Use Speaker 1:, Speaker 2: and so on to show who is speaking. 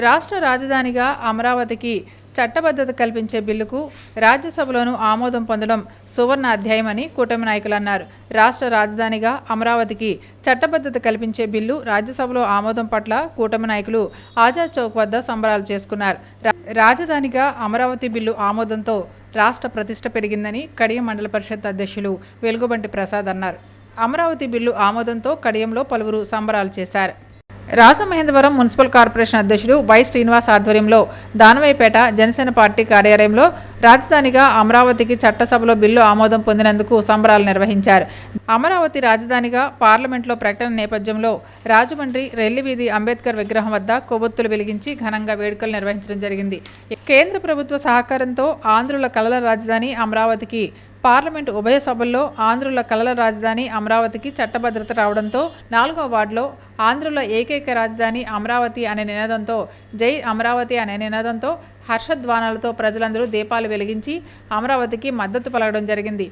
Speaker 1: రాష్ట్ర రాజధానిగా అమరావతికి చట్టబద్ధత కల్పించే బిల్లుకు రాజ్యసభలోనూ ఆమోదం పొందడం సువర్ణ అధ్యాయమని కూటమి నాయకులు అన్నారు. రాష్ట్ర రాజధానిగా అమరావతికి చట్టబద్ధత కల్పించే బిల్లు రాజ్యసభలో ఆమోదం పట్ల కూటమి నాయకులు ఆజాద్ చౌక్ వద్ద సంబరాలు చేసుకున్నారు. రాజధానిగా అమరావతి బిల్లు ఆమోదంతో రాష్ట్ర ప్రతిష్ట పెరిగిందని కడియం మండల పరిషత్ అధ్యక్షులు వెలుగుబంటి ప్రసాద్ అన్నారు. అమరావతి బిల్లు ఆమోదంతో కడియంలో పలువురు సంబరాలు చేశారు. రాజమహేంద్రవరం మున్సిపల్ కార్పొరేషన్ అధ్యక్షుడు వై శ్రీనివాస్ ఆధ్వర్యంలో దానవైపేట జనసేన పార్టీ కార్యాలయంలో రాజధానిగా అమరావతికి చట్టసభలో బిల్లు ఆమోదం పొందినందుకు సంబరాలు నిర్వహించారు. అమరావతి రాజధానిగా పార్లమెంట్లో ప్రకటన నేపథ్యంలో రాజమండ్రి రెల్లివీధి అంబేద్కర్ విగ్రహం వద్ద కొవ్వొత్తులు వెలిగించి ఘనంగా వేడుకలు నిర్వహించడం జరిగింది. కేంద్ర ప్రభుత్వ సహకారంతో ఆంధ్రుల కలల రాజధాని అమరావతికి పార్లమెంటు ఉభయ సభల్లో ఆంధ్రుల కలల రాజధాని అమరావతికి చట్టభద్రత రావడంతో 4వ వార్డులో ఆంధ్రుల ఏకైక రాజధాని అమరావతి అనే నినాదంతో జై అమరావతి అనే నినాదంతో హర్షధ్వానాలతో ప్రజలందరూ దీపాలు వెలిగించి అమరావతికి మద్దతు పలకడం జరిగింది.